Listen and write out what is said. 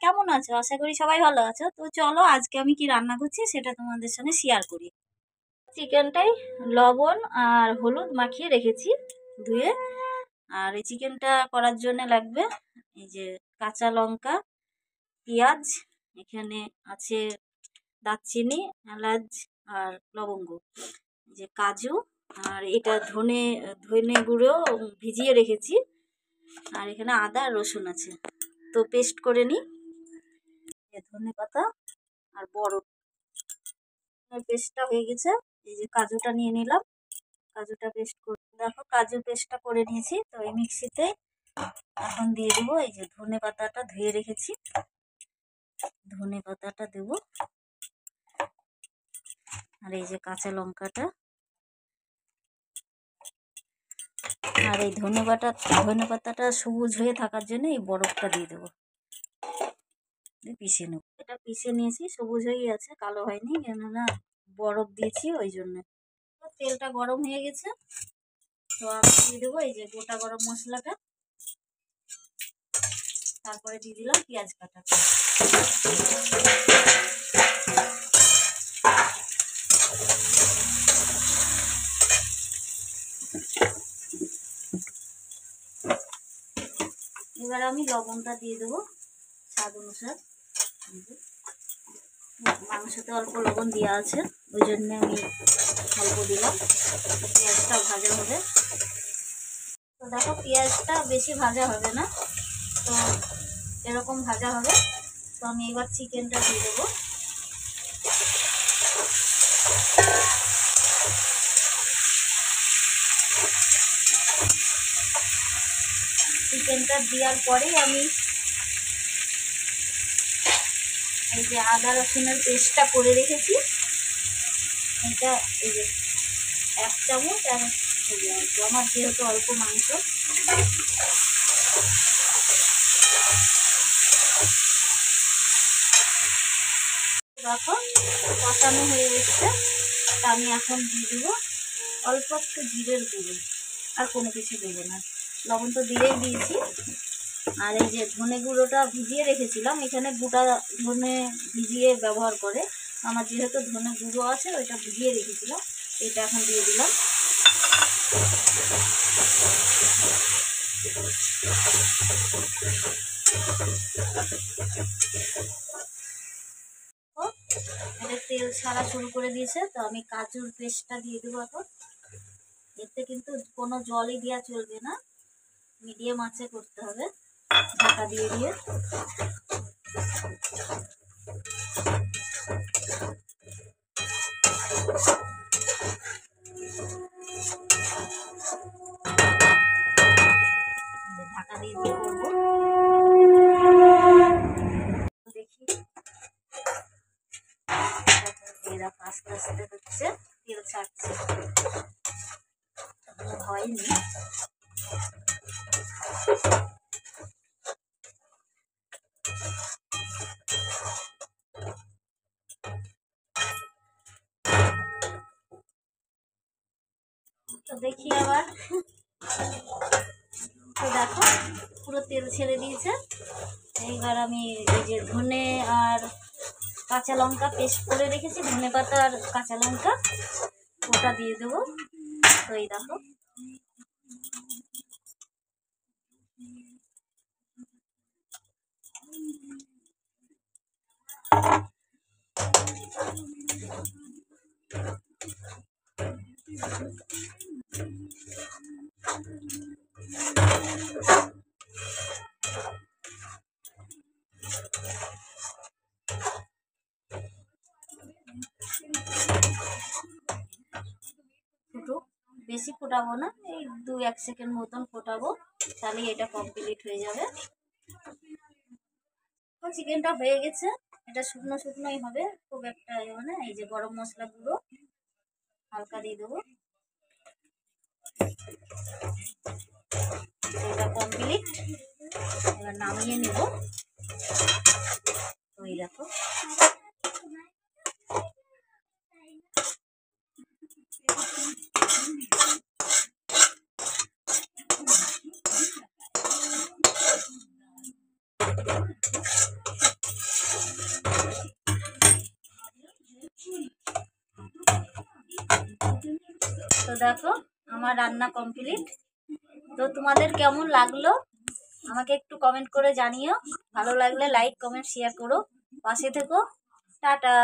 কেমন আছো? আশা করি সবাই ভালো আছো। তো চলো আজকে আমি কি রান্না করছি সেটা তোমাদের সঙ্গে শেয়ার করি। চিকেনটাই লবণ আর হলুদ মাখিয়ে রেখেছি ধুয়ে। আর এই চিকেনটা করার জন্য লাগবে এই যে কাঁচা লঙ্কা, পেঁয়াজ, এখানে আছে দারচিনি, এলাচ আর লবঙ্গ, এই যে কাজু, আর এটা ধনে ধনে গুঁড়ো ভিজিয়ে রেখেছি। আর এখানে আদা আর রসুন আছে, তো পেস্ট করে নিই। ধনে পাতা আর বরফ পেস্টটা হয়ে গেছে। এই যে কাজুটা নিয়ে নিলাম, কাজুটা পেস্ট করে দেখো কাজু পেস্টটা করে নিয়েছি। তো এই মিক্সিতে এখন দিয়ে দেবো এই যে ধনে পাতাটা ধুয়ে রেখেছি, ধনে পাতাটা দেবো। আর এই যে কাঁচা লঙ্কাটা, আর এই ধনে পাতাটা সবুজ হয়ে থাকার জন্য এই বরফটা দিয়ে দেবো, পিষে নেব। এটা পিষে নিয়েছি, সবুজ হয়ে আছে, কালো হয়নি, কেননা বরফ দিয়েছি ওই জন্য। তেলটা গরম হয়ে গেছে, তো আমি দিয়ে দেবো এই যে গোটা গরম মশলাটা, তারপরে দিয়ে দিলাম পেঁয়াজ কাটা। এবার আমি লবণটা দিয়ে দেবো স্বাদ অনুসার। মাংসতে অল্প লবণ দেওয়া আছে, ওই জন্য আমি অল্প দিলাম। পেঁয়াজটা ভাজা হবে, তো দেখো পেঁয়াজটা বেশি ভাজা হবে না, তো এরকম ভাজা হবে। তো আমি এবার চিকেনটা দিয়ে দেবো। চিকেনটা দেওয়ার পরেই আমি এই যে আদা রসুনের পেস্টটা করে রেখেছি, এটা এই যে 1 চামচ। আর আমার যেহেতু অল্প মাংস, দেখো কষানো হয়ে এসছে। তা আমি এখন দিয়ে দেবো অল্প একটু জিরের গুঁড়ো, আর কোনো কিছু দেবো না। লবণ তো দিয়েই দিয়েছি। আর এই যে ধনে গুঁড়োটা ভিজিয়ে রেখেছিলাম, এখানে গোটা ধনে ভিজিয়ে ব্যবহার করে, আমার যেহেতু ধনে গুঁড়ো আছে ওইটা ভিজিয়ে রেখেছিলাম, এটা এখন দিয়ে দিলাম। এটা তেল ছাড়া শুরু করে দিয়েছে, তো আমি কাজুর পেস্টটা দিয়ে দেবো এখন। এতে কিন্তু কোনো জলই দেওয়া চলবে না, মিডিয়াম আঁচে করতে হবে, ঢাকা দিয়ে দিয়ে। ঢাকা দিয়ে দিয়ে করবো, দেখি এরা আস্তে আস্তে হচ্ছে, তেল ছাড়ছে, হয়নি। তো দেখি আবার, তো দেখো পুরো তেল ছেড়ে দিয়েছে। এইবার আমি এই যে ধনে আর কাঁচা লঙ্কা পেস্ট করে রেখেছি, ধনে পাতা আর কাঁচা লঙ্কা, ওটা দিয়ে দেবো। তো এই দেখো ফুটুক, বেশি ফোটাবো না, এই 2-1 সেকেন্ড মতন ফোটাবো, তাহলে এটা কমপ্লিট হয়ে যাবে। তো চিকেনটা হয়ে গেছে, এটা শুকনো শুকনোই হবে, খুব একটা মানে। এই যে গরম মশলা গুঁড়ো হালকা দিয়ে দেবো, এটা কমপ্লিট। এবার নামিয়ে নেব। ওই দেখো তো দেখো আমার রান্না কমপ্লিট। তো তোমাদের কেমন লাগলো আমাকে একটু কমেন্ট করে জানিও। ভালো লাগলে লাইক কমেন্ট শেয়ার করো, পাশে থেকো। টাটা।